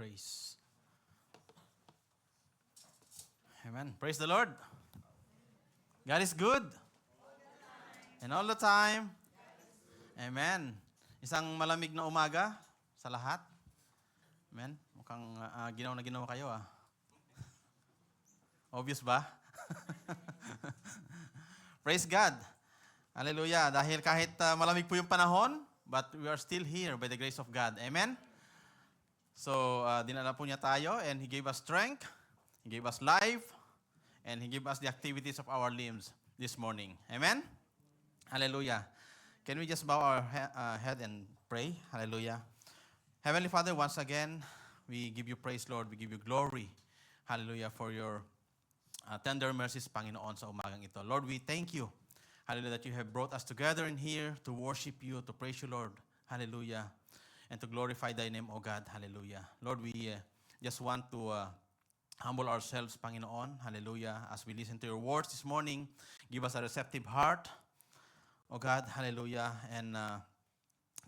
praise. Amen. Praise the Lord. God is good. And all the time. Amen. Isang malamig na umaga sa lahat. Amen. Mukhang ginaw na ginaw kayo Obvious ba? Praise God. Hallelujah. Dahil kahit malamig po yung panahon, but we are still here by the grace of God. Amen? So, dinala po niya tayo and He gave us strength, He gave us life, and He gave us the activities of our limbs this morning. Amen? Hallelujah. Can we just bow our head and pray? Hallelujah. Heavenly Father, once again, we give you praise, Lord. We give you glory. Hallelujah, for your tender mercies, Panginoon, sa umagang ito. Lord, we thank you. Hallelujah, that you have brought us together in here to worship you, to praise you, Lord. Hallelujah. And to glorify thy name, O God. Hallelujah. Lord, we just want to humble ourselves, Panginoon. Hallelujah. As we listen to your words this morning, give us a receptive heart, O God. Hallelujah. And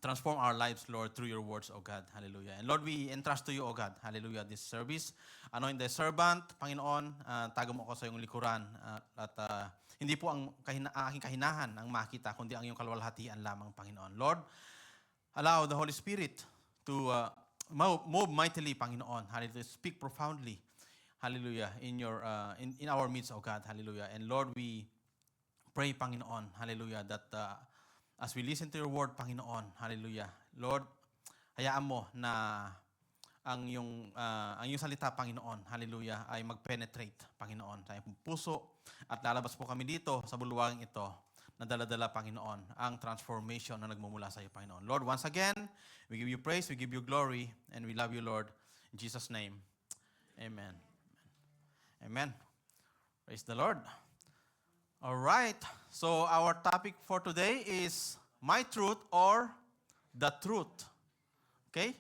transform our lives, Lord, through your words, O God. Hallelujah. And Lord, we entrust to you, O God. Hallelujah, this service. Anoint the servant, Panginoon. Tago mo ko sa iyong likuran. At hindi po ang aking kahinahan ang makita, kundi ang iyong kalwalhatian lamang, Panginoon. Lord, allow the Holy Spirit to move mightily, Panginoon. Hallelujah. Speak profoundly. Hallelujah. In our midst, O God. Hallelujah. And Lord, we pray, Panginoon. Hallelujah. That as we listen to your word, Panginoon, hallelujah. Lord, hayaan mo na ang iyong salita, Panginoon, hallelujah, ay mag-penetrate, Panginoon, sa iyong puso. At lalabas po kami dito sa bulwagang ito na dala-dala, Panginoon, ang transformation na nagmumula sa iyo, Panginoon. Lord, once again, we give you praise, we give you glory, and we love you, Lord. In Jesus' name, amen. Amen. Praise the Lord. All right, so our topic for today is my truth or the truth. Okay?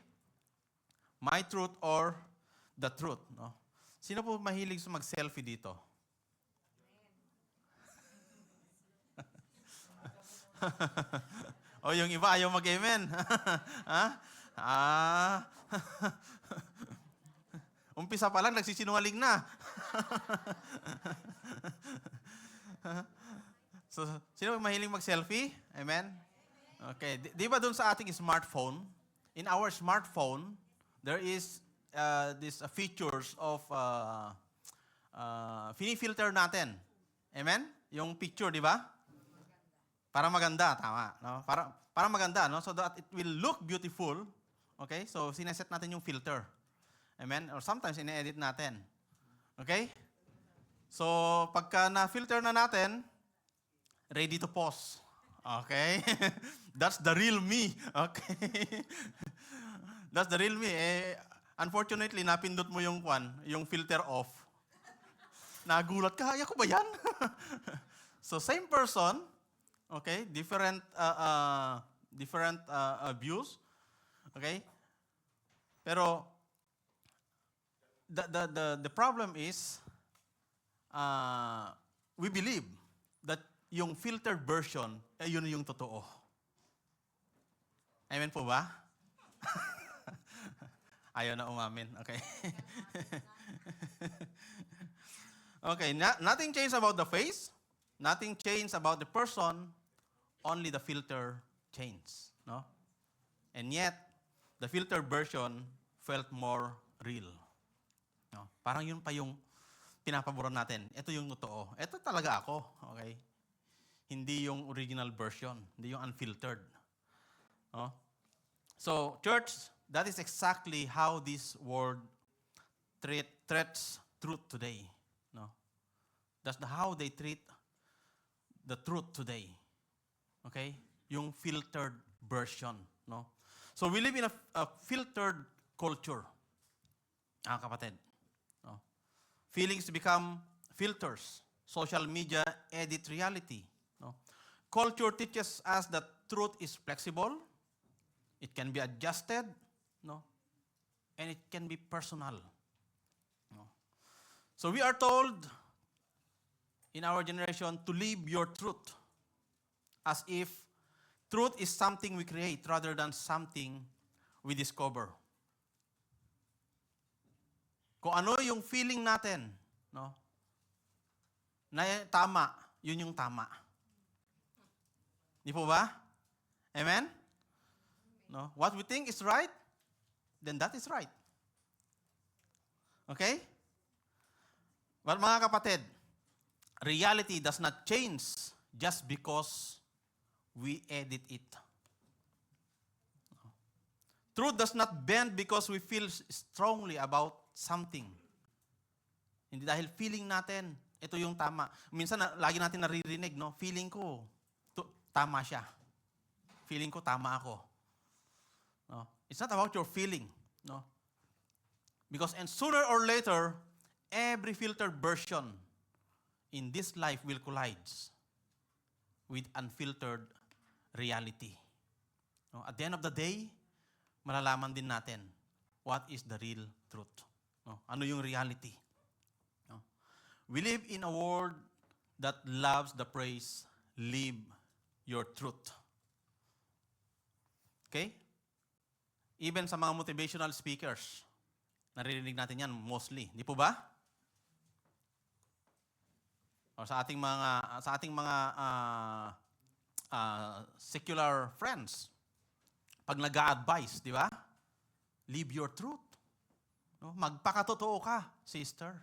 My truth or the truth. No? Sino po mahilig sa mag-selfie dito? O yung iba ayaw mag-amen. Ha? Umpisa pa lang, nagsisinungaling na. So, sino mahiling mag-selfie? Amen? Okay. Di ba dun sa ating smartphone, in our smartphone, there is these features of fini-filter natin. Amen? Yung picture, di ba? Para maganda, tama. No? Para maganda, no? So that it will look beautiful. Okay? So, sineset natin yung filter. Amen? Or sometimes, ine-edit natin. Okay? So, pagka na-filter na natin, ready to post. Okay? That's the real me. Okay? That's the real me. Unfortunately, napindot mo yung filter off. Nagulat ka, kaya ko ba yan? So, same person, okay? Different views. Okay? Pero, the problem is, we believe that yung filtered version, yun yung totoo. Amen po ba? Ayaw na umamin. Okay. Okay, nothing changed about the face. Nothing changed about the person. Only the filter changed. No? And yet, the filtered version felt more real. No? Parang yun pa yung pinapaboran natin. Ito yung totoo. Ito talaga ako. Okay? Hindi yung original version. Hindi yung unfiltered. No? So, church, that is exactly how this world treats truth today. No? That's how they treat the truth today. Okay? Yung filtered version. No? So, we live in a filtered culture. Kapatid. No? Feelings become filters. Social media edit reality. No? Culture teaches us that truth is flexible. It can be adjusted. No? And it can be personal. No? So we are told in our generation to live your truth as if truth is something we create rather than something we discover. Kung ano yung feeling natin, no? Na tama, yun yung tama. Di po ba? Amen? No? What we think is right, then that is right. Okay? But mga kapatid, reality does not change just because we edit it. Truth does not bend because we feel strongly about something. Hindi dahil feeling natin, ito yung tama. Minsan, lagi natin naririnig, no? Feeling ko, tama siya. Feeling ko, tama ako. No? It's not about your feeling. No? Because and sooner or later, every filtered version in this life will collide with unfiltered reality. No? At the end of the day, malalaman din natin what is the real truth. No? Ano yung reality? No? We live in a world that loves the praise, live your truth. Okay? Even sa mga motivational speakers, naririnig natin yan mostly. Di po ba? O sa ating mga secular friends, pag nag-a-advise, di ba? Live your truth. No? Magpakatotoo ka, sister.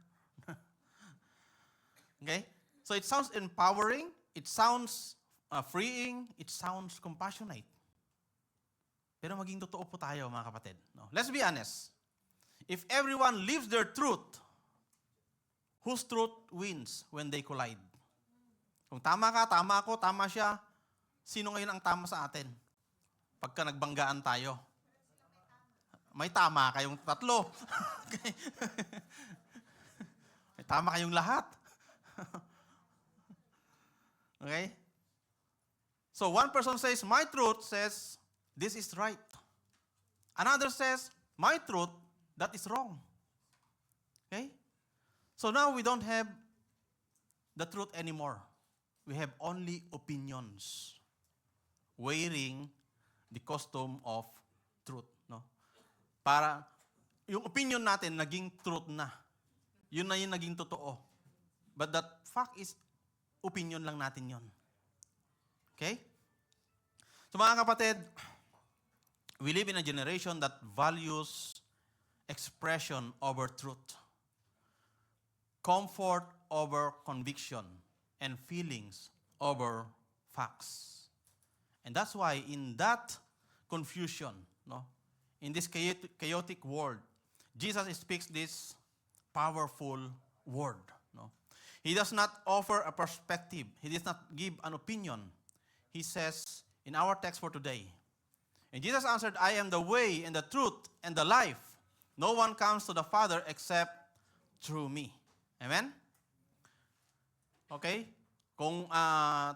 Okay? So it sounds empowering, it sounds freeing, it sounds compassionate. Pero maging totoo po tayo, mga kapatid. No? Let's be honest. If everyone lives their truth, whose truth wins when they collide? Kung tama ka, tama ako, tama siya, sino ngayon ang tama sa atin? Pagka nagbanggaan tayo. May tama kayong tatlo. Okay? May tama kayong lahat. Okay? So one person says, my truth says, this is right. Another says, my truth, that is wrong. Okay? So now we don't have the truth anymore. We have only opinions. Wearing the costume of truth. No? Para yung opinion natin naging truth na. Yun na yung naging totoo. But that fact is, opinion lang natin yun. Okay? So mga kapatid, we live in a generation that values expression over truth, comfort over conviction, and feelings over facts. And that's why in that confusion, no, in this chaotic world, Jesus speaks this powerful word. No? He does not offer a perspective. He does not give an opinion. He says in our text for today, and Jesus answered, I am the way and the truth and the life. No one comes to the Father except through me. Amen? Okay? Kung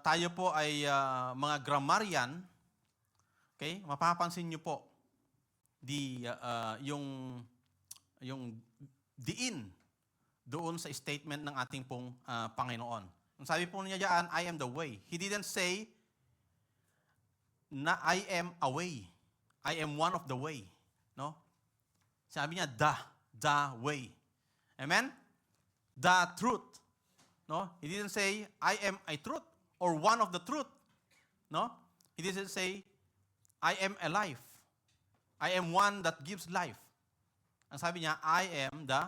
tayo po ay mga grammarian, okay, mapapansin niyo po yung diin doon sa statement ng ating pong Panginoon. Ang sabi po niya diyan, I am the way. He didn't say na I am a way. I am one of the way. No? Sabi niya, the way. Amen? The truth. No? He didn't say, I am a truth or one of the truth. No? He didn't say, I am a life. I am one that gives life. Ang sabi niya, I am the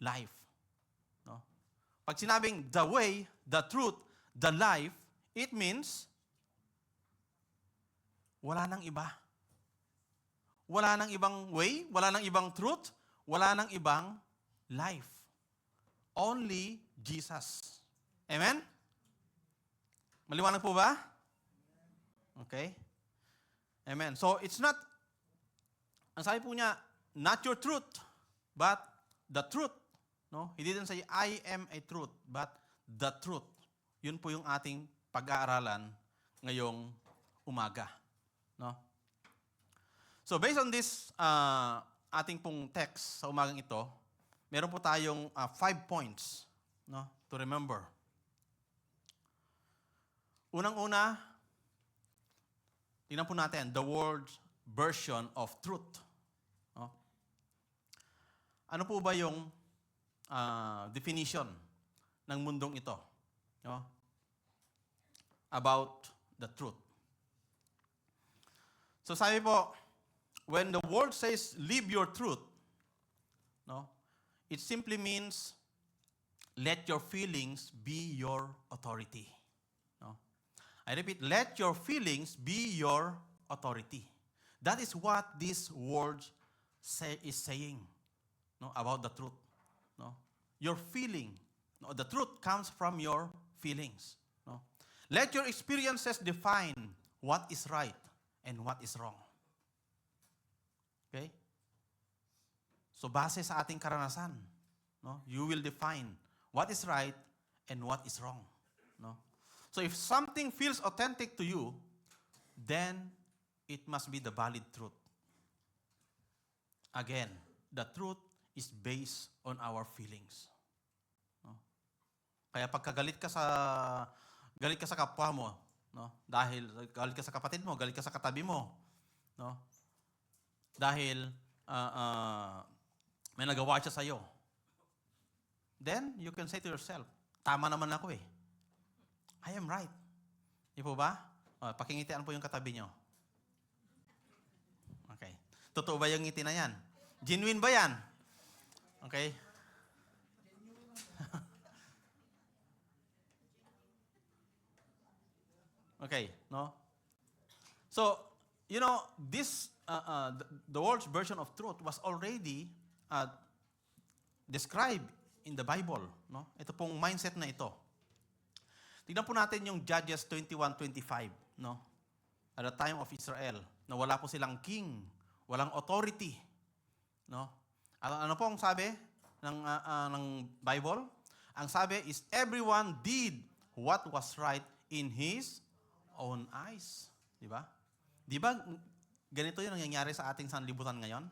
life. No? Pag sinabing the way, the truth, the life, it means wala nang iba. Wala nang ibang way, wala nang ibang truth, wala nang ibang life. Only Jesus. Amen? Maliwanag po ba? Okay. Amen. So, it's not, ang sabi po niya, not your truth, but the truth. No? He didn't say, I am a truth, but the truth. Yun po yung ating pag-aaralan ngayong umaga. No? So, based on this ating pong text sa umagang ito, meron po tayong 5 points, no, to remember. Unang-una, tingnan po natin, the world's version of truth. No? Ano po ba yung definition ng mundong ito, no? About the truth. So sabi po, when the world says, live your truth, no, it simply means, let your feelings be your authority. No? I repeat, let your feelings be your authority. That is what this word is saying, no, about the truth. No? Your feeling, no, the truth comes from your feelings. No? Let your experiences define what is right and what is wrong. Okay? So base sa ating karanasan, no, you will define what is right and what is wrong. No? So if something feels authentic to you, then it must be the valid truth. Again, the truth is based on our feelings. No? Kaya pagka galit ka sa kapwa mo, no? Dahil galit ka sa kapatid mo, galit ka sa katabi mo, no? Dahil may nagawa siya sa'yo. Then, you can say to yourself, tama naman ako eh. I am right. Di po ba? Pakingitian po yung katabi nyo. Okay. Totoo ba yung ngiti na yan? Genuine ba yan? Okay. Okay, no? So, you know, this, the world's version of truth was already described in the Bible, no? Ito pong mindset na ito. Tignan po natin yung Judges 21:25, no? At the time of Israel, na wala po silang king, walang authority, no? Ano po ang sabi ng Bible? Ang sabi is, everyone did what was right in his own eyes. Di ba? Di ba ganito yung nangyayari sa ating sanlibutan ngayon?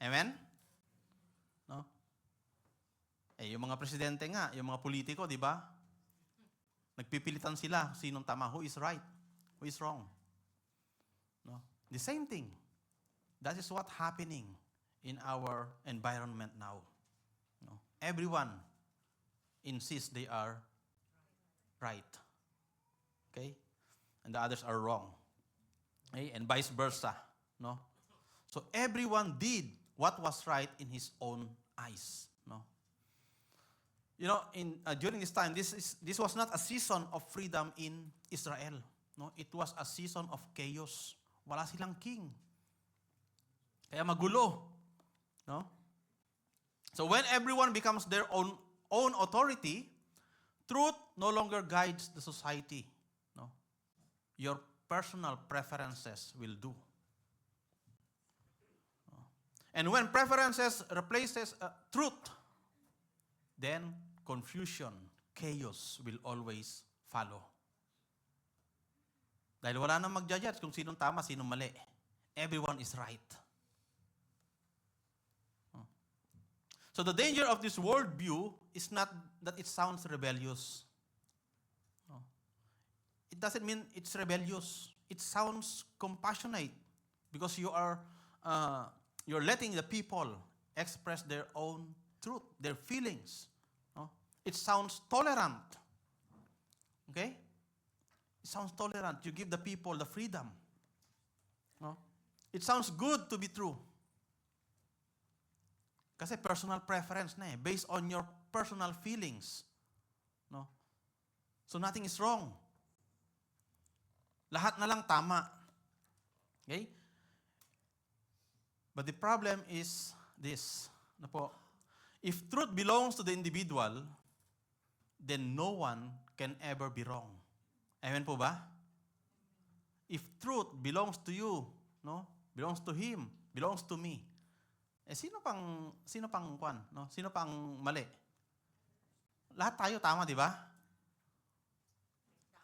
Amen? No? Yung mga presidente nga, yung mga politiko, di ba? Nagpipilitan sila sinong tama, who is right, who is wrong. No? The same thing. That is what happening in our environment now. No? Everyone insists they are right. Okay? And the others are wrong. Okay? And vice versa. No? So everyone did what was right in his own eyes. No? You know, during this time, this was not a season of freedom in Israel. No, it was a season of chaos. Wala silang king. Kaya magulo. No? So when everyone becomes their own authority, truth no longer guides the society. No? Your personal preferences will do. No? And when preferences replaces truth, then confusion, chaos will always follow. Dahil wala nang mag-judge kung sinong tama, sinong mali. Everyone is right. So the danger of this worldview is not that it sounds rebellious. It doesn't mean it's rebellious. It sounds compassionate because you're letting the people express their own truth, their feelings. It sounds tolerant. Okay? It sounds tolerant. You give the people the freedom. It sounds good to be true. Kasi personal preference na eh, based on your personal feelings. No? So nothing is wrong. Lahat na lang tama. Okay? But the problem is this. Ano po? If truth belongs to the individual, then no one can ever be wrong. Amen po ba? If truth belongs to you, no? Belongs to him, belongs to me. Sino pang kwan, no? Sino pang mali? Lahat tayo tama, di ba?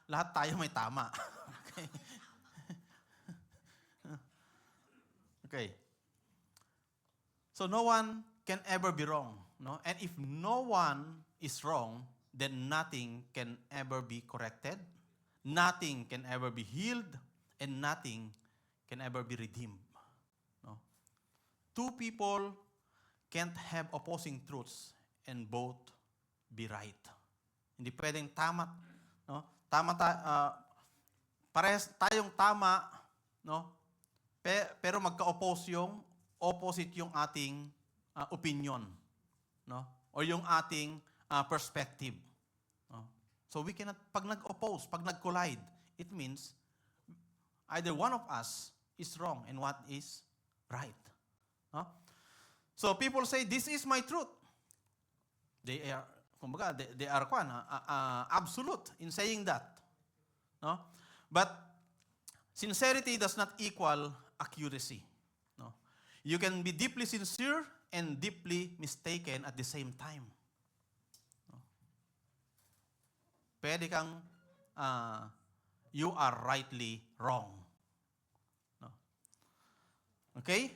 Lahat tayo may tama. Okay. Okay. So no one can ever be wrong, no? And if no one is wrong, then nothing can ever be corrected, nothing can ever be healed, and nothing can ever be redeemed. No? Two people can't have opposing truths and both be right. Hindi pwedeng tama, no? Parehas tayong tama, no? Pero magka-oppose opposite yung ating opinion, no? Or yung ating perspective. No? So we cannot, pag nag-oppose, pag nag-collide, it means either one of us is wrong and what is right. No? So people say, this is my truth. They are, kumbaga, they are absolute in saying that. No? But sincerity does not equal accuracy. No? You can be deeply sincere and deeply mistaken at the same time. No? Pwede kang you are rightly wrong. No? Okay?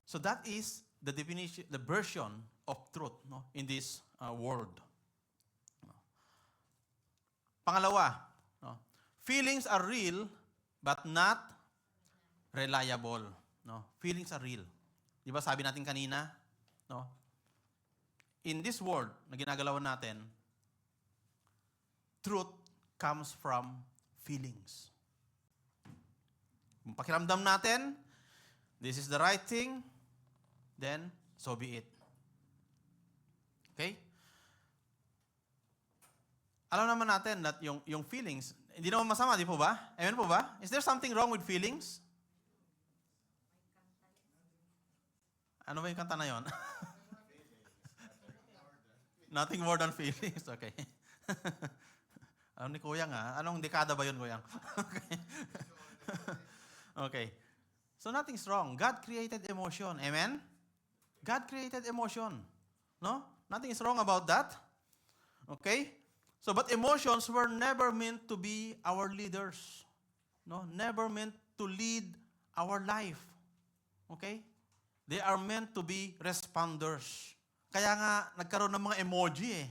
So that is the definition, the version of truth, no, in this world. No? Pangalawa, no, feelings are real but not reliable. No? Feelings are real. Di ba sabi natin kanina, no? In this world na ginagalawan natin, truth comes from feelings. Kung pakiramdam natin, this is the right thing, then so be it. Okay? Alam naman natin that yung feelings, hindi naman masama, di po ba? Amen po ba? Is there something wrong with feelings? Ano ba yung kanta na yun? Nothing more than feelings. Okay. Alam ni Kuya nga, anong dekada ba yun, Kuya? Okay. Okay. So nothing's wrong. God created emotion. Amen? God created emotion. No? Nothing is wrong about that. Okay? So, but emotions were never meant to be our leaders. No? Never meant to lead our life. Okay? They are meant to be responders. Kaya nga, nagkaroon ng mga emoji eh.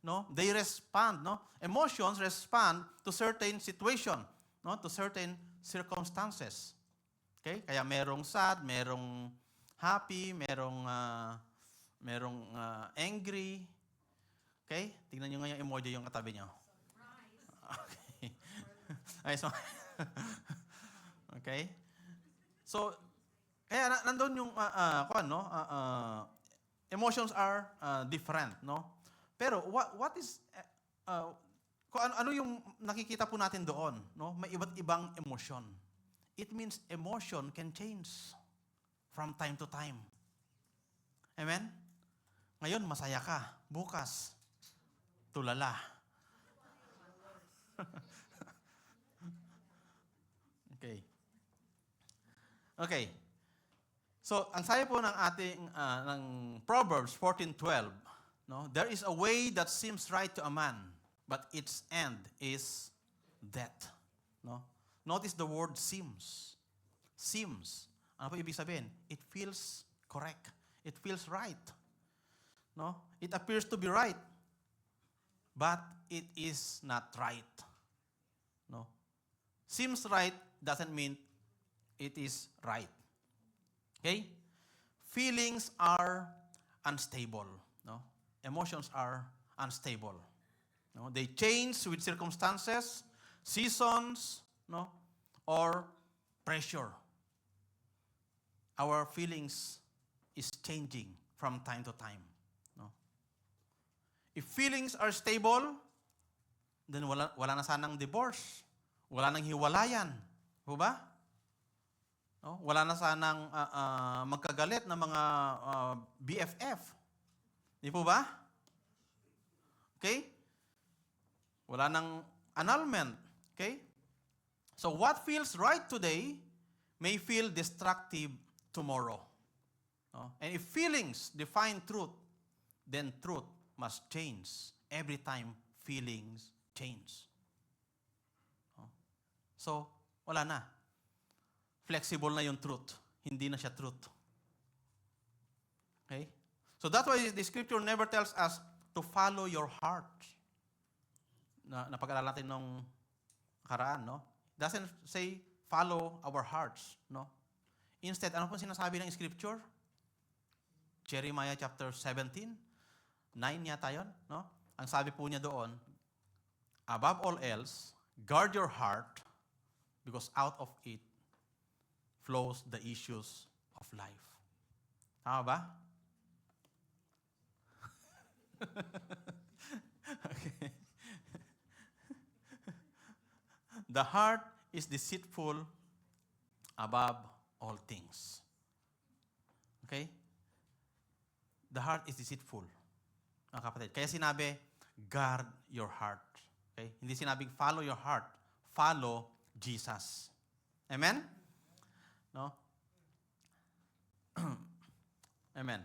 No? They respond. No? Emotions respond to certain situation. No? To certain circumstances. Okay? Kaya merong sad, merong happy, merong angry. Okay? Tingnan nyo nga yung emoji yung katabi nyo. Okay. Ay, so, okay? So, kaya nandun yung, emotions are different, no? Pero, what is, kung ano yung nakikita po natin doon, no? May iba't ibang emosyon. It means emotion can change from time to time. Amen? Ngayon, masaya ka. Bukas, tulala. Okay. Okay. So, ang sabi po ng ating ng Proverbs 14:12, no? There is a way that seems right to a man, but its end is death. No? Notice the word seems. Seems. Ano po ibig sabihin? It feels correct. It feels right. No? It appears to be right. But it is not right. No? Seems right doesn't mean it is right. Okay? Feelings are unstable. No? Emotions are unstable. No? They change with circumstances, seasons, no? Or pressure. Our feelings is changing from time to time. No? If feelings are stable, then wala na sanang divorce. Wala nang hiwalayan. O ba? No? Wala na sanang magkagalit na mga BFF. Di po ba? Okay? Wala nang annulment. Okay? So what feels right today may feel destructive tomorrow. No? And if feelings define truth, then truth must change every time feelings change. No? So, wala na. Flexible na yung truth. Hindi na siya truth. Okay? So that's why the scripture never tells us to follow your heart. Napag-aralan natin nung karaan, no? It doesn't say follow our hearts, no? Instead, ano po sinasabi ng scripture? Jeremiah chapter 17. 9 yata yun, no? Ang sabi po niya doon, above all else, guard your heart because out of it flows the issues of life. Tama ba? Okay. The heart is deceitful above all things. Okay? The heart is deceitful. Mga kapatid. Kaya sinabi, guard your heart. Okay? Hindi sinabing follow your heart. Follow Jesus. Amen? No? Amen.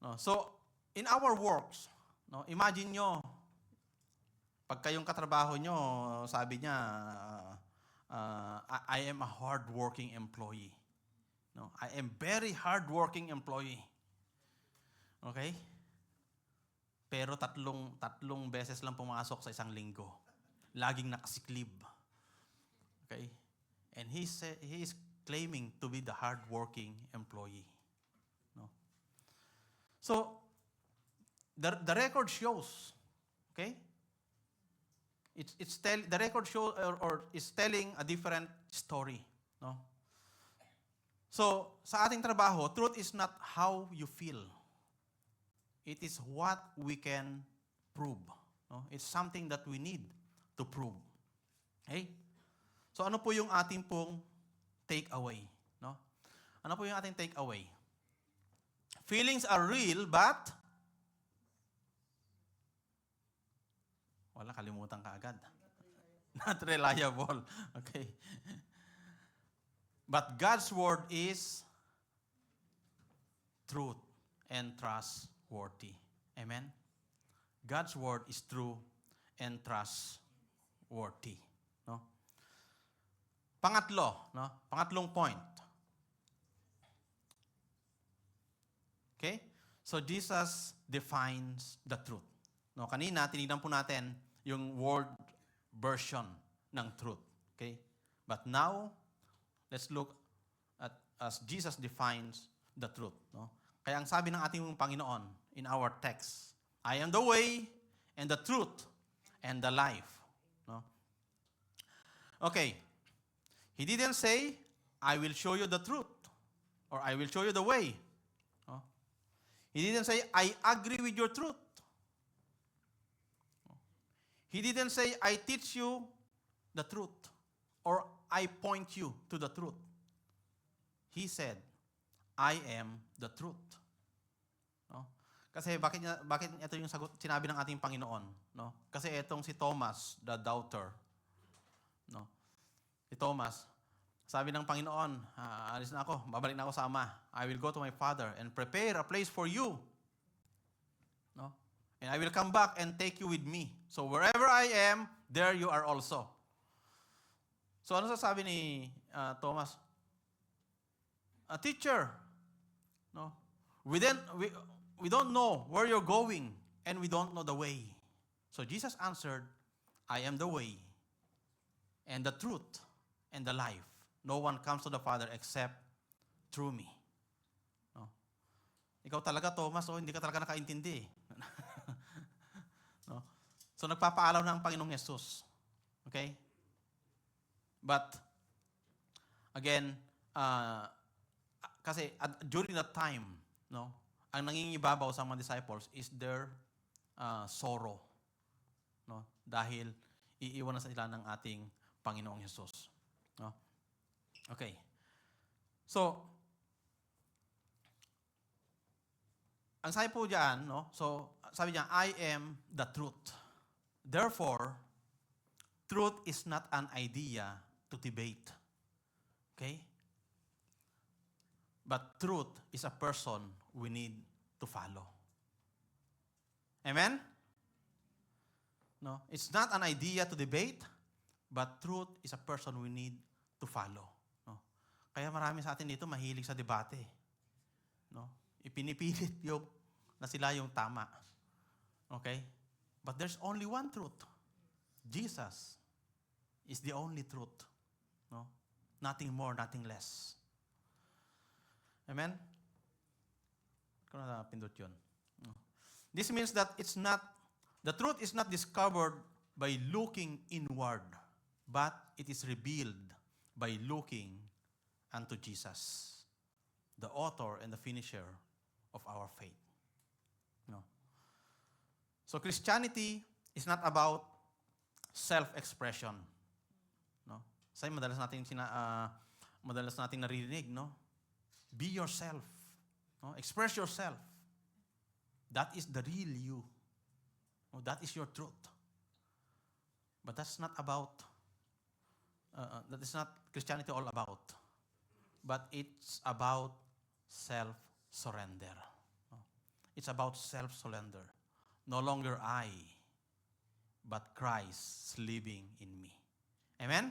No? So, in our works, no, imagine nyo, pag kayong katrabaho nyo, sabi niya, I am a hard-working employee. No, I am very hard-working employee. Okay? Pero tatlong beses lang pumasok sa isang linggo. Laging nakasiklib. Okay? And he is claiming to be the hard-working employee. No? So, the record shows, okay? The record shows or is telling a different story, no? So, sa ating trabaho, truth is not how you feel. It is what we can prove. No? It's something that we need to prove. Okay? So, ano po yung ating pong take away? No? Ano po yung ating take away? Feelings are real, but wala, kalimutan ka agad. Not reliable. Okay. But God's word is truth and trustworthy. Amen? God's word is true and trustworthy. No? Pangatlo, no? Pangatlong point. Okay? So Jesus defines the truth. No, kanina tinignan po natin yung word version ng truth. Okay? But now, let's look at as Jesus defines the truth. No? Kaya ang sabi ng ating Panginoon in our text, I am the way and the truth and the life. No? Okay. He didn't say, I will show you the truth or I will show you the way. No? He didn't say, I agree with your truth. He didn't say, I teach you the truth or I point you to the truth. He said, I am the truth. No? Kasi bakit ito yung sagot sinabi ng ating Panginoon, no? Kasi itong si Thomas, the doubter, no? Si Thomas, sabi ng Panginoon, alis na ako, babalik na ako sa Ama. I will go to my Father and prepare a place for you. No? And I will come back and take you with me. So wherever I am, there you are also. So ano sasabi ni Thomas? Teacher, no? We don't know where you're going and we don't know the way. So Jesus answered, I am the way and the truth and the life. No one comes to the Father except through me. No? Ikaw talaga, Thomas, hindi ka talaga nakaintindi. No? So nagpapaalaw na ang Panginoong Yesus. Okay? But, again, kasi during that time, no, ang nangingibabaw sa mga disciples is their sorrow. No? Dahil iiwan na sila ng ating Panginoong Yesus. No? Okay. So, ang sabi po diyan, no? So, sabi niya, I am the truth. Therefore, truth is not an idea to debate. Okay? But truth is a person we need to follow. Amen? No, it's not an idea to debate, but truth is a person we need to follow. No? Kaya marami sa atin dito mahilig sa debate. No? Ipinipilit yung na sila yung tama. Okay? But there's only one truth. Jesus is the only truth. No? Nothing more, nothing less. Amen? Kung na pindot yun. No? This means that the truth is not discovered by looking inward, but it is revealed by looking unto Jesus, the author and the finisher of our faith. No. So Christianity is not about self-expression. No? Kasi madalas nating naririnig, no? Be yourself. No? Express yourself. That is the real you. No? That is your truth. But that's not about, that is not Christianity all about. But it's about self-surrender. No? It's about self-surrender. No longer I, but Christ living in me. Amen?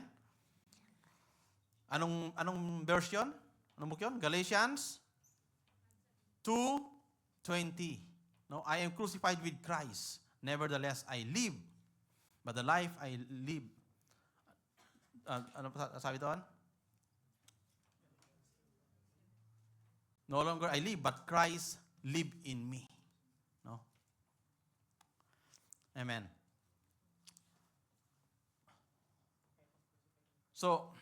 Anong version? Anong book yun? Galatians 2:20. No, I am crucified with Christ. Nevertheless, I live. But the life I live, ano pa sabi doon? No longer I live, but Christ live in me. No? Amen. So,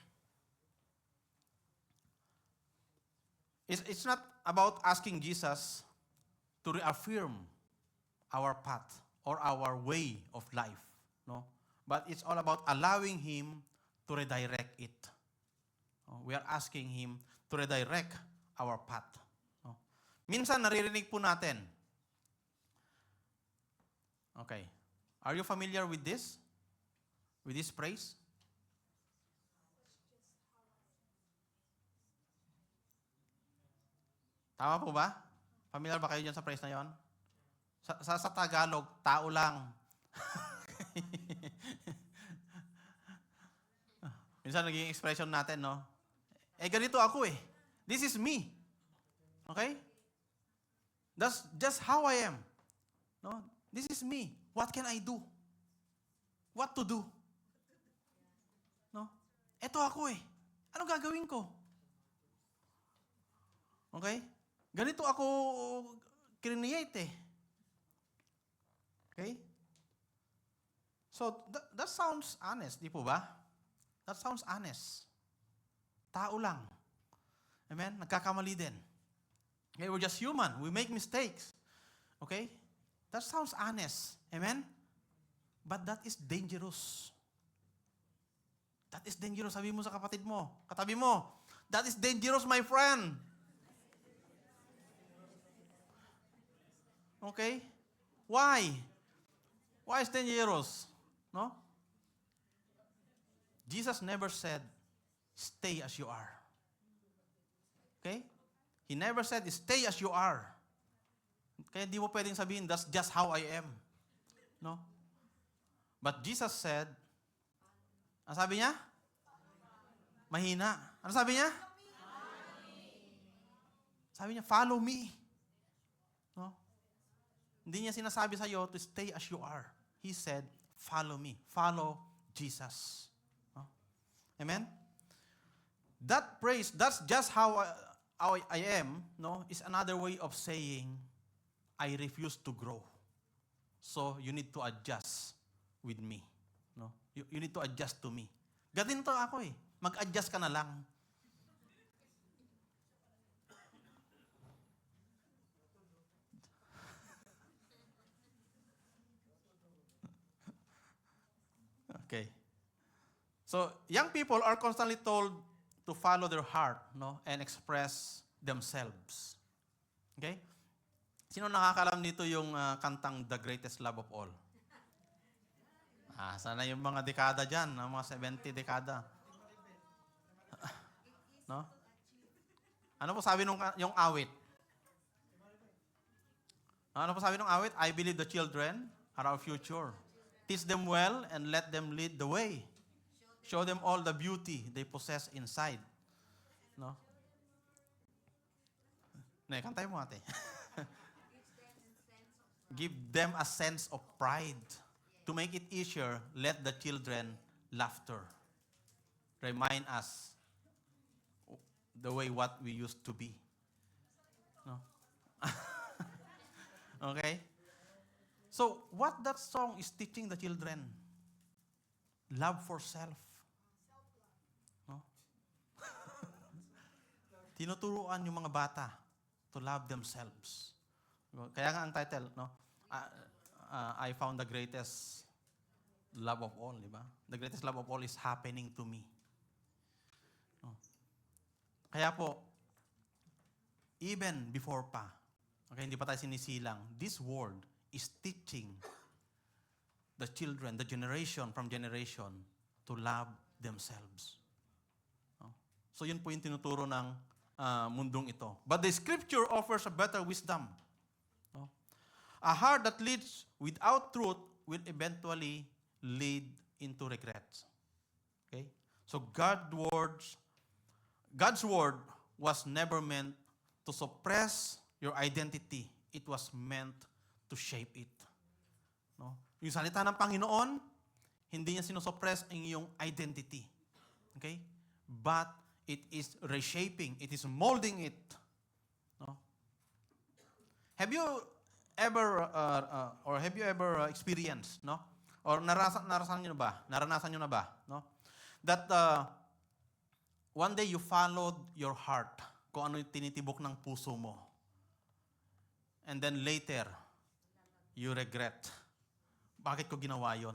it's not about asking Jesus to reaffirm our path or our way of life, no? But it's all about allowing Him to redirect it. No? We are asking Him to redirect our path. No? Minsan naririnig po natin. Okay. Are you familiar with this? With this phrase? Tama po ba? Familiar ba kayo dyan sa phrase na yon? Sa Tagalog, tao lang. Minsan naging expression natin, no? Ganito ako eh. This is me. Okay? That's just how I am. No? This is me. What can I do? What to do? No? Ito ako eh. Anong gagawin ko? Okay? Ganito ako create eh. Okay? So, that sounds honest, di po ba? That sounds honest. Tao lang. Amen? Nagkakamali din. Okay, we're just human. We make mistakes. Okay? That sounds honest. Amen? But that is dangerous. That is dangerous. Sabi mo sa kapatid mo, katabi mo, that is dangerous, my friend. Okay? Why? Why is dangerous? No? Jesus never said, stay as you are. Okay? He never said, stay as you are. Kaya di mo pwedeng sabihin, that's just how I am. No? But Jesus said, ano sabi niya? Mahina. Ano sabi niya? Sabi niya, follow me. No? Hindi niya sinasabi sa iyo to stay as you are. He said, follow me. Follow Jesus. No? Amen? That praise, that's just how I am, no, is another way of saying, I refuse to grow. So, you need to adjust with me. No? You need to adjust to me. Ganito ako eh. Mag-adjust ka na lang. Okay. So, young people are constantly told to follow their heart, no, and express themselves. Okay? Sino nakakalam dito yung kantang The Greatest Love of All? Sana yung mga dekada dyan, mga 70 dekada. No? Ano po sabi nung yung awit? Ano po sabi nung awit? I believe the children are our future. Teach them well and let them lead the way. Show them all the beauty they possess inside. No? Kantay mo ate. Give them a sense of pride. To make it easier, let the children laughter. Remind us the way what we used to be. No? Okay? So, what that song is teaching the children? Love for self. No? Tinuturuan yung mga bata to love themselves. Kaya nga ang title, no? I found the greatest love of all, di ba? The greatest love of all is happening to me. No? Kaya po, even before pa, okay, hindi pa tayo sinisilang, this world is teaching the children, the generation from generation, to love themselves. No? So yun po yung tinuturo ng mundong ito. But the scripture offers a better wisdom. No? A heart that leads without truth will eventually lead into regrets. Okay? So God's word was never meant to suppress your identity. It was meant to shape it. No? Yung salita ng Panginoon, hindi niya sinusuppress ang iyong identity. Okay? But it is reshaping, it is molding it. No? Have you ever experienced, no? Or naranasan niyo na ba, no? That one day you followed your heart, kung ano yung tinitibok ng puso mo. And then later, you regret. Bakit ko ginawa yon?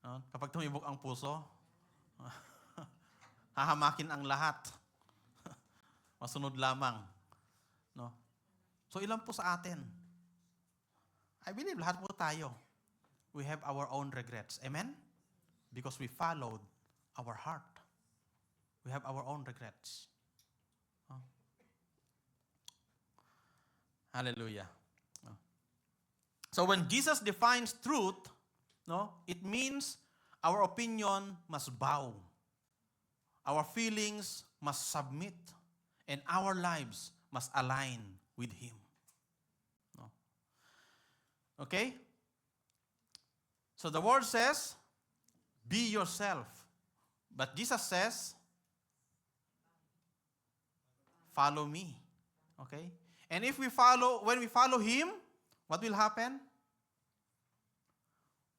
No? Kapag tumibok ang puso, hahamakin ang lahat. Masunod lamang. No? So ilan po sa atin? I believe lahat po tayo. We have our own regrets. Amen? Because we followed our heart. We have our own regrets. Oh. Hallelujah. Oh. So when Jesus defines truth, no, it means our opinion must bow. Our feelings must submit. And our lives must align with Him. No? Okay? So the word says, be yourself. But Jesus says, follow me. Okay? And when we follow Him, what will happen?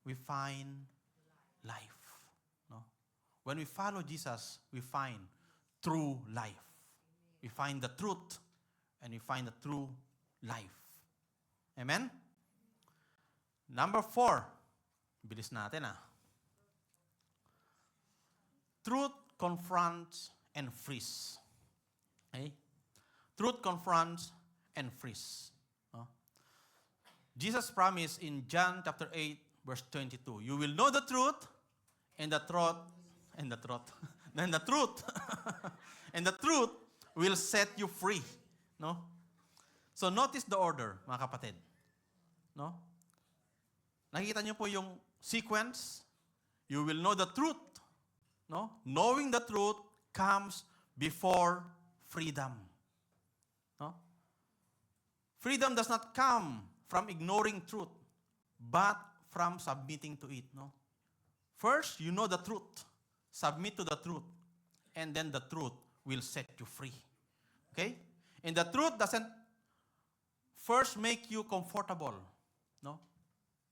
We find life. No? When we follow Jesus, we find true life. We find the truth, and we find the true life. Amen? Number 4. Bilis natin Truth confronts and frees. Okay? Truth confronts and frees. No? Jesus promised in John chapter 8, verse 22, you will know the truth, and the truth, and the truth, then the truth, and the truth will set you free. No? So notice the order, mga kapatid. No? Nakikita niyo po yung sequence. You will know the truth. No? Knowing the truth comes before freedom. No? Freedom does not come from ignoring truth, but from submitting to it. No? First, you know the truth. Submit to the truth. And then the truth will set you free. Okay? And the truth doesn't first make you comfortable. No?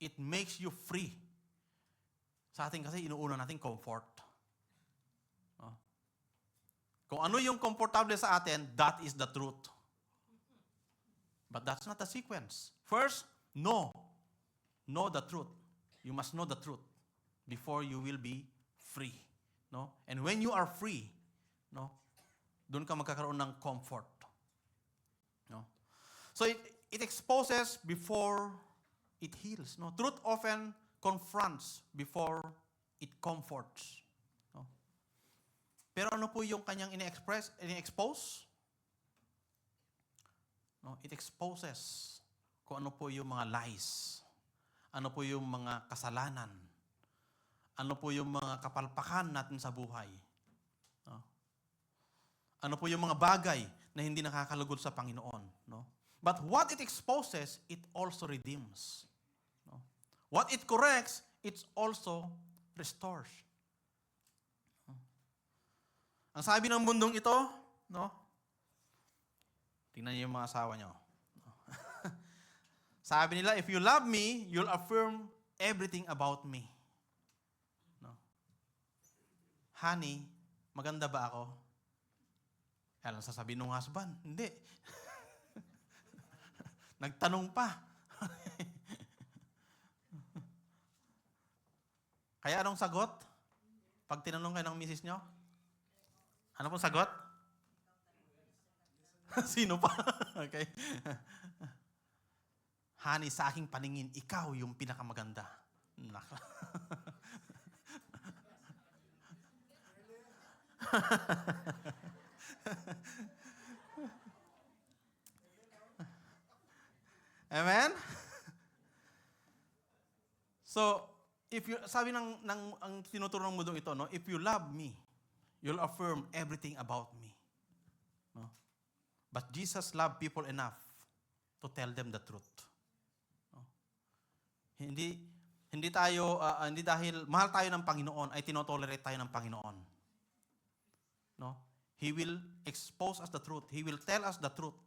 It makes you free. Sa atin kasi, inuuna natin comfort. No? Kung ano yung komportable sa atin, that is the truth. But that's not the sequence. First, know. Know the truth. You must know the truth before you will be free. No? And when you are free, no, doon ka magkakaroon ng comfort. No? So it exposes before it heals. No? Truth often confronts before it comforts. No? Pero ano po yung kanyang ini-expose? No? It exposes kung ano po yung mga lies. Ano po yung mga kasalanan. Ano po yung mga kapalpakan natin sa buhay. No? Ano po yung mga bagay na hindi nakakalugod sa Panginoon. No? But what it exposes, it also redeems. No? What it corrects, it also restores. No? Ang sabi ng mundong ito, no? Tingnan niyo yung mga asawa niyo. Sabi nila, if you love me, you'll affirm everything about me. No? Honey, maganda ba ako? Kaya lang sasabihin ng husband, hindi. Nagtanong pa. Kaya anong sagot? Pag tinanong kayo ng misis nyo, ano pong sagot? Sino pa? Okay. Honey, sa aking paningin, ikaw yung pinakamaganda. Amen? So, sabi ang tinuturo ng mundong ito, no? If you love me, you'll affirm everything about me. No? But Jesus loved people enough to tell them the truth. No? Hindi dahil mahal tayo ng Panginoon ay tinotolerate tayo ng Panginoon. No? He will expose us the truth. He will tell us the truth.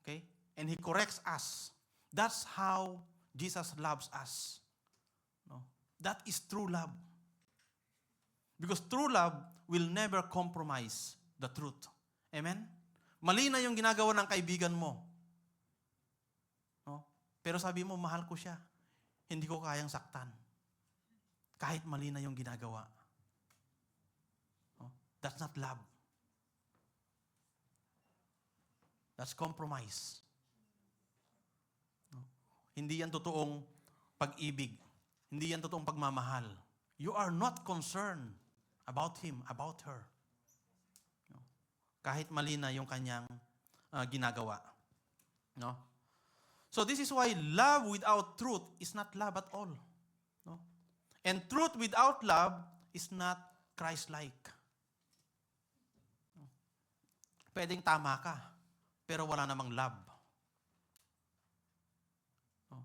Okay? And He corrects us. That's how Jesus loves us. No? That is true love. Because true love will never compromise the truth. Amen? Mali na yung ginagawa ng kaibigan mo. No? Pero sabi mo, mahal ko siya. Hindi ko kayang saktan. Kahit mali na yung ginagawa. No? That's not love. That's compromise. No? Hindi yan totoong pag-ibig. Hindi yan totoong pagmamahal. You are not concerned about him, about her. No? Kahit mali na yung kanyang ginagawa. No? So this is why love without truth is not love at all. No? And truth without love is not Christ-like. No? Pwedeng tama ka, pero wala namang love. No?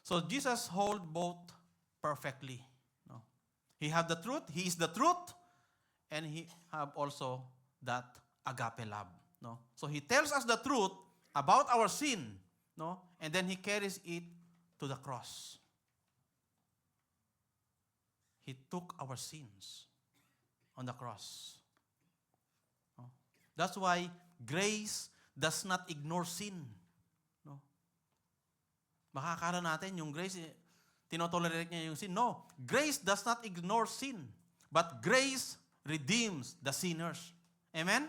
So Jesus hold both perfectly. No? He have the truth, He is the truth, and He have also that agape love. No? So He tells us the truth about our sin, no? And then He carries it to the cross. He took our sins on the cross. No? That's why grace does not ignore sin. No? Makakala natin yung grace, tinotolerate niya yung sin. No, grace does not ignore sin. But grace redeems the sinners. Amen?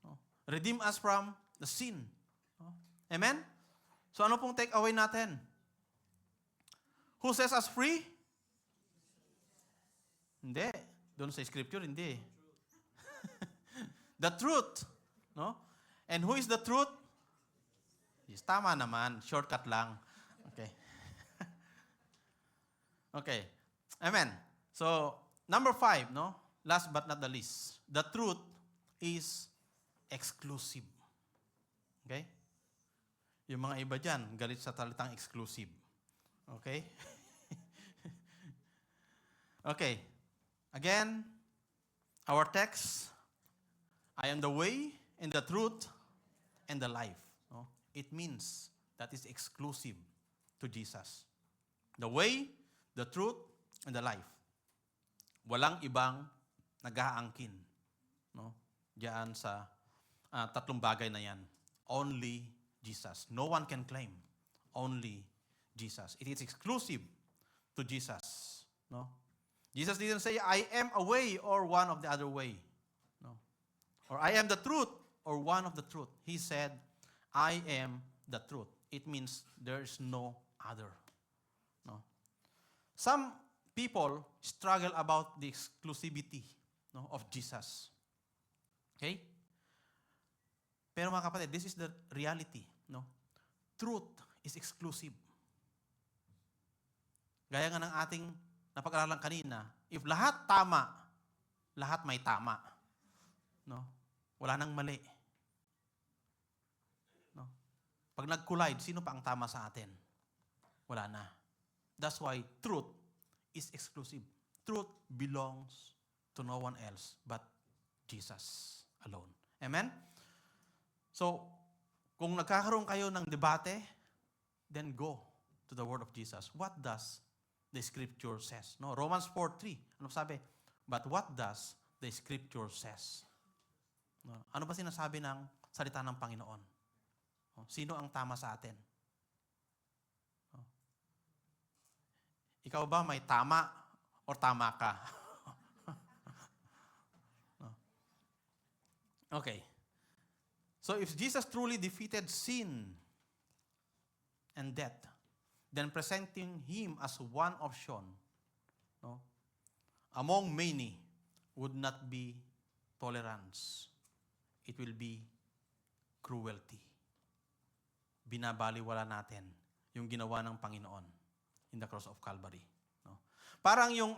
No? Redeem us from the sin. No? Amen? So ano pong take away natin? Who says us free? Hindi. Doon sa scripture, hindi. The truth. No? And who is the truth? Yes, tama naman. Shortcut lang. Okay. Okay. Amen. So, number 5, no? Last but not the least. The truth is exclusive. Okay? Yung mga iba dyan, galit sa talitang exclusive. Okay? Okay. Again, our text, I am the way and the truth and the life. No? It means that is exclusive to Jesus. The way, the truth, and the life. Walang ibang nag-aangkin. No? Diyan sa tatlong bagay na yan. Only Jesus. No one can claim. Only Jesus. It is exclusive to Jesus. No? Jesus didn't say, I am a way or one of the other way. No. Or I am the truth or one of the truth. He said, I am the truth. It means there is no other. No. Some people struggle about the exclusivity, no, of Jesus. Okay? Pero mga kapatid, this is the reality. No? Truth is exclusive. Gaya nga ng ating napag-aralan kanina, if lahat tama, lahat may tama. No? Wala nang mali. No? Pag nag-collide, sino pa ang tama sa atin? Wala na. That's why truth is exclusive. Truth belongs to no one else but Jesus alone. Amen? So, Kung nagkakaroon kayo ng debate, then go to the Word of Jesus. What does the Scripture says? No, Romans 4:3. Ano sabi? But what does the Scripture says? No, ano ba sinasabi ng salita ng Panginoon? No, sino ang tama sa atin? No, ikaw ba may tama o tama ka? No. Okay. So if Jesus truly defeated sin and death, then presenting Him as one option, no, among many would not be tolerance. It will be cruelty. Binabaliwala natin yung ginawa ng Panginoon in the cross of Calvary. No? Parang yung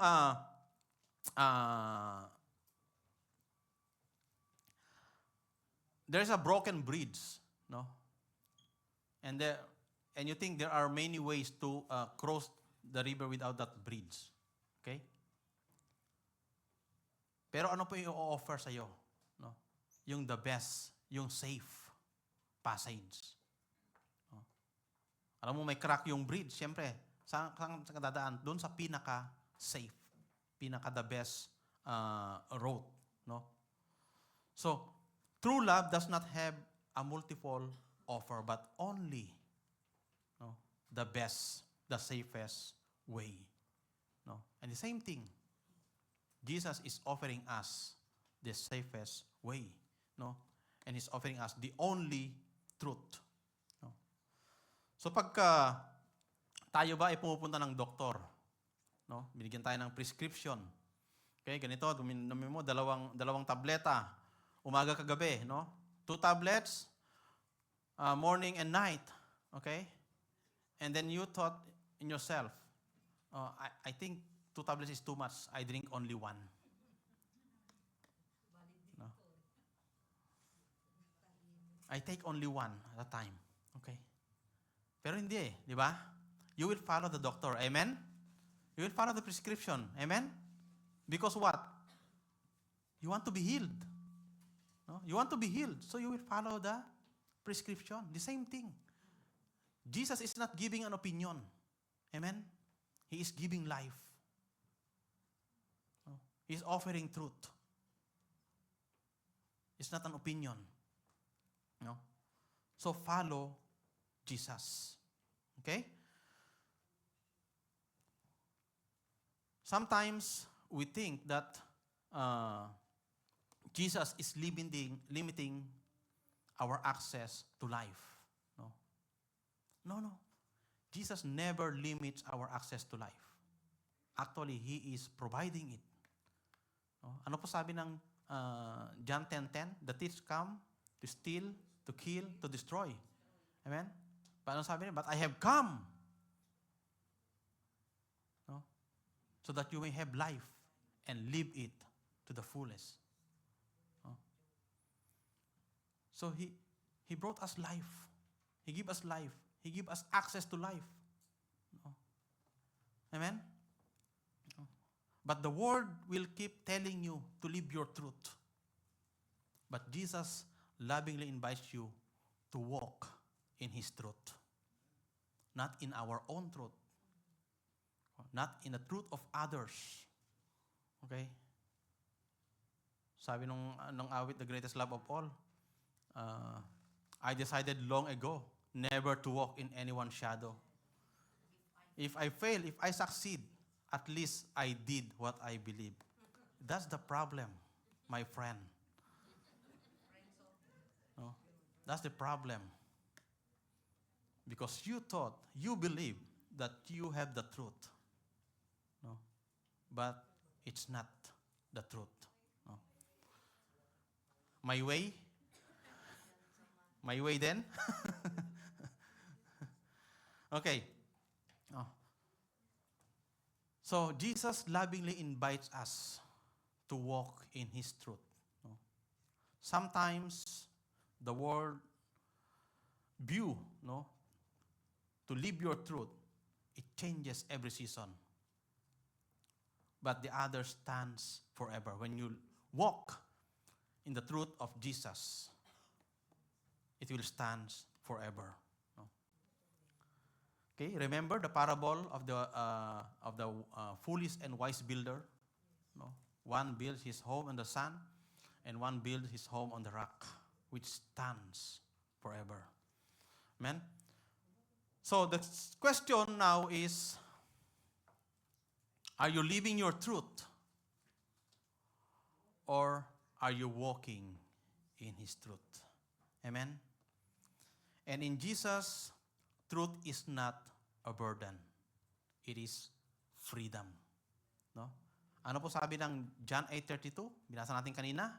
there's a broken bridge, no? And you think there are many ways to cross the river without that bridge. Okay? Pero ano po yung i-offer sa iyo, no? Yung the best, yung safe passage. No? Alam mo may crack yung bridge, siyempre, saan ka dadaan? Doon sa pinaka safe, pinaka the best road, no? So, true love does not have a multiple offer, but only, no, the best, the safest way. No? And the same thing, Jesus is offering us the safest way. No? And He's offering us the only truth. No? So pagka tayo ba ay pumupunta ng doktor, no? Binigyan tayo ng prescription. Okay, ganito, duminom mo dalawang tableta. Umaga kagabi, no? 2 tablets, morning and night. Okay? And then you thought in yourself, I think 2 tablets is too much. I drink only 1. No? I take only 1 at a time. Okay? Pero hindi di ba? You will follow the doctor. Amen? You will follow the prescription. Amen? Because what? You want to be healed. No? You want to be healed, so you will follow the prescription. The same thing. Jesus is not giving an opinion. Amen? He is giving life. No? He is offering truth. It's not an opinion. No? So follow Jesus. Okay? Sometimes we think that Jesus is limiting our access to life. No. Jesus never limits our access to life. Actually, He is providing it. No? Ano po sabi ng John 10:10? The thief come to steal, to kill, to destroy. Amen? Paano sabi niya? But I have come, no? So that you may have life and live it to the fullest. So He brought us life. He gave us life. He gave us access to life. No? Amen? No. But the world will keep telling you to live your truth. But Jesus lovingly invites you to walk in His truth. Not in our own truth. Not in the truth of others. Okay? Sabi nung awit, the greatest love of all, I decided long ago never to walk in anyone's shadow. If I fail, if I succeed, at least I did what I believe. That's the problem, my friend. No? That's the problem. Because you believe that you have the truth. No? But it's not the truth. No? My way then? Okay. Oh. So Jesus lovingly invites us to walk in His truth. No? Sometimes the world view, no, to live your truth, it changes every season. But the other stands forever. When you walk in the truth of Jesus, it will stand forever. No? Okay, remember the parable of the foolish and wise builder. No? One builds his home on the sand, and one builds his home on the rock, which stands forever. Amen? So the question now is, are you living your truth? Or are you walking in His truth? Amen? And in Jesus, truth is not a burden. It is freedom. No? Ano po sabi ng John 8:32? Binasa natin kanina.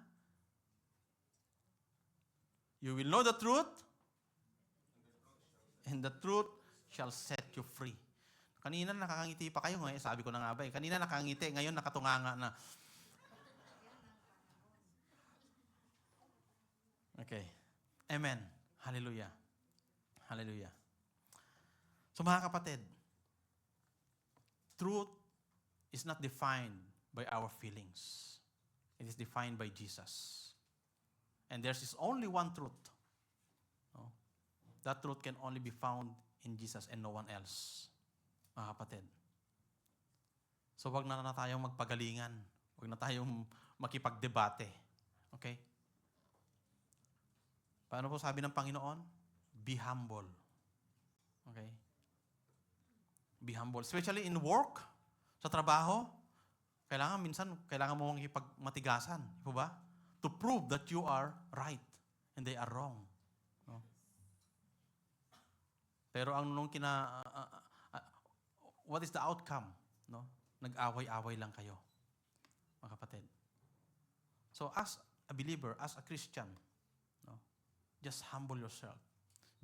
You will know the truth, and the truth shall set you free. Kanina nakakangiti pa kayo. Ngayon, sabi ko na nga ba eh. Kanina nakangiti, ngayon nakatunganga na. Okay. Amen. Hallelujah. Hallelujah. So mga kapatid, truth is not defined by our feelings. It is defined by Jesus. And there's only one truth. No? That truth can only be found in Jesus and no one else. Mga kapatid. So wag na tayong magpagalingan. Wag na tayong makipagdebate. Okay? Paano po sabi ng Panginoon? Be humble. Okay? Be humble. Especially in work, sa trabaho, kailangan mo makipagmatigasan. Di ba? To prove that you are right and they are wrong. No? Pero ang what is the outcome? No? Nag-away-away lang kayo, mga kapatid. So as a believer, as a Christian, no? Just humble yourself.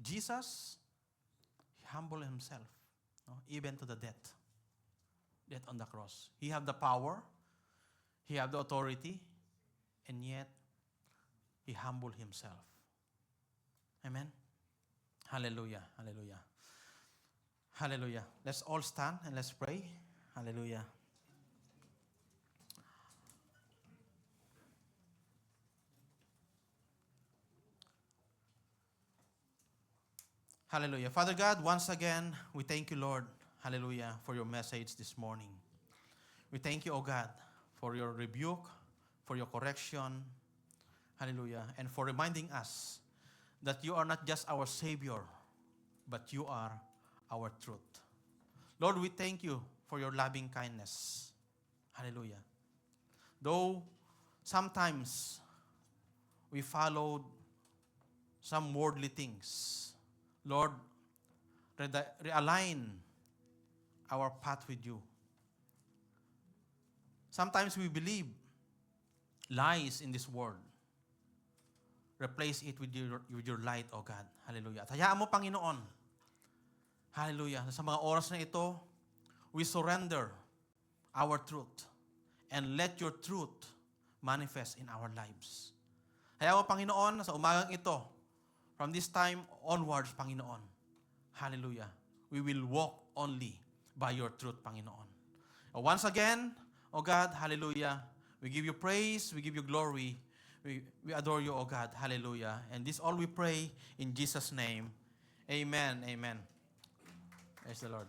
Jesus, He humbled Himself, no? Even to the death on the cross. He had the power, He had the authority, and yet He humbled Himself. Amen? Hallelujah. Hallelujah. Hallelujah. Let's all stand and let's pray. Hallelujah. Hallelujah. Father God, once again, we thank you, Lord, hallelujah, for your message this morning. We thank you, O God, for your rebuke, for your correction, hallelujah, and for reminding us that you are not just our Savior, but you are our truth. Lord, we thank you for your loving kindness. Hallelujah. Though sometimes we followed some worldly things, Lord, realign our path with you. Sometimes we believe lies in this world. Replace it with your light, O God. Hallelujah. At hayaan mo, Panginoon, hallelujah, sa mga oras na ito, we surrender our truth and let your truth manifest in our lives. Hayaan mo, Panginoon, sa umagang ito, from this time onwards, Panginoon, hallelujah, we will walk only by your truth, Panginoon. Once again, O God, hallelujah, we give you praise, we give you glory, we adore you, O God, hallelujah. And this all we pray in Jesus' name. Amen, amen. Praise the Lord.